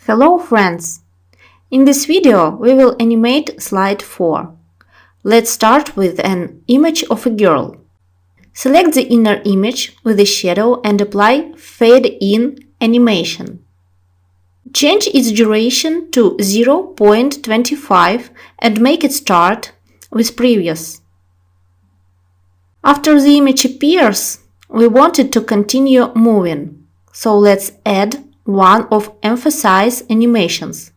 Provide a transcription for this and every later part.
Hello friends! In this video we will animate slide 4. Let's start with an image of a girl. Select the inner image with the shadow and apply Fade In animation. Change its duration to 0.25 and make it start with previous. After the image appears, we want it to continue moving, so let's add one of emphasize animations.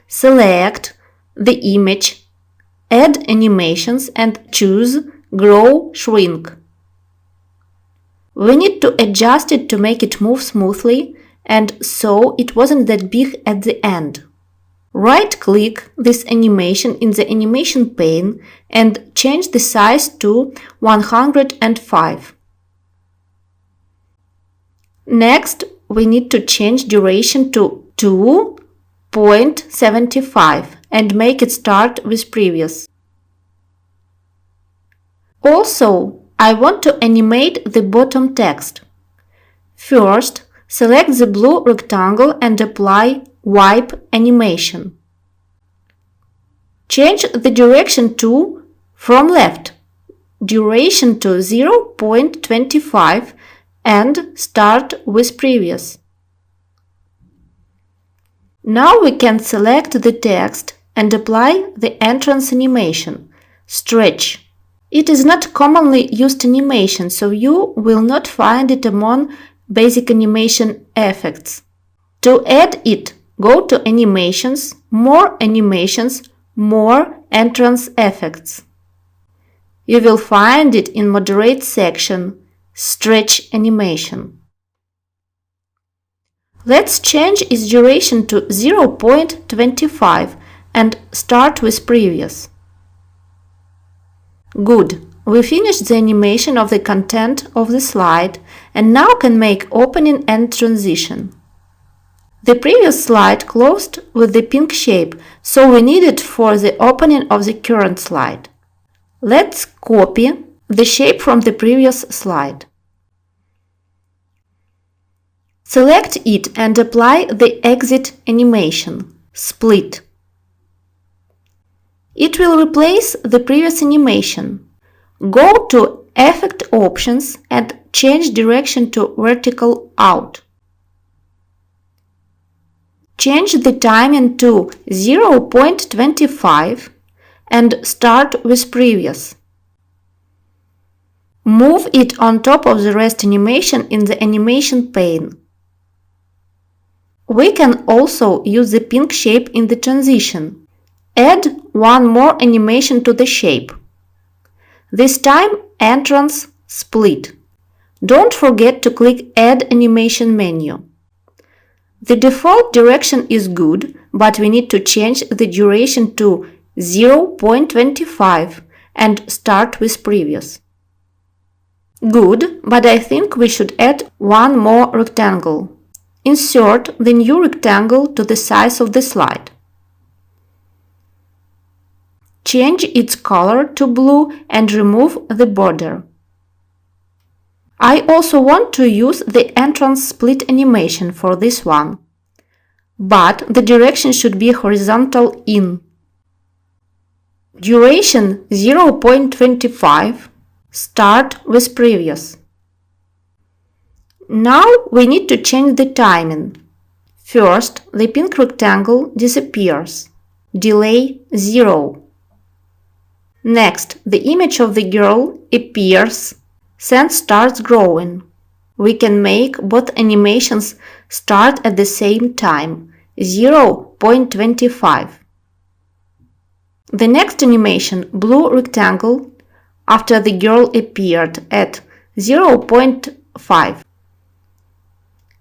Select the image, add animations and choose Grow Shrink. We need to adjust it to make it move smoothly and so it wasn't that big at the end. Right-click this animation in the animation pane and change the size to 105. Next, we need to change duration to 2.75 and make it start with previous. Also, I want to animate the bottom text. First, select the blue rectangle and apply Wipe animation. Change the direction to from left, duration to 0.25 and start with previous. Now we can select the text and apply the entrance animation, Stretch. It is not commonly used animation, so you will not find it among basic animation effects. To add it, go to Animations, More Entrance Effects. You will find it in Moderate section, Stretch Animation. Let's change its duration to 0.25 and start with previous. Good. We finished the animation of the content of the slide and now can make opening and transition. The previous slide closed with the pink shape, so we need it for the opening of the current slide. Let's copy the shape from the previous slide. Select it and apply the exit animation, Split. It will replace the previous animation. Go to Effect Options and change direction to Vertical Out. Change the timing to 0.25 and start with previous. Move it on top of the rest animation in the animation pane. We can also use the pink shape in the transition. Add one more animation to the shape. This time entrance split. Don't forget to click Add Animation menu. The default direction is good, but we need to change the duration to 0.25 and start with previous. Good, but I think we should add one more rectangle. Insert the new rectangle to the size of the slide. Change its color to blue and remove the border. I also want to use the entrance split animation for this one, but the direction should be horizontal in. Duration 0.25, start with previous. Now we need to change the timing. First, the pink rectangle disappears. Delay 0. Next, the image of the girl appears. Sand starts growing. We can make both animations start at the same time, 0.25. The next animation, blue rectangle, after the girl appeared at 0.5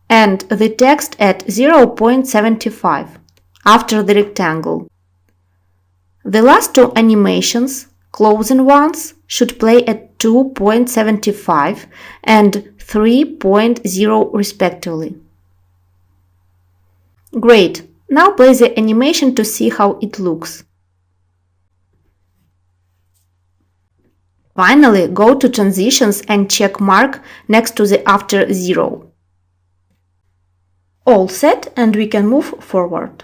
and the text at 0.75 after the rectangle. The last two animations, closing ones, should play at 2.75 and 3.0 respectively. Great! Now play the animation to see how it looks. Finally, go to Transitions and check mark next to the after 0. All set, and we can move forward.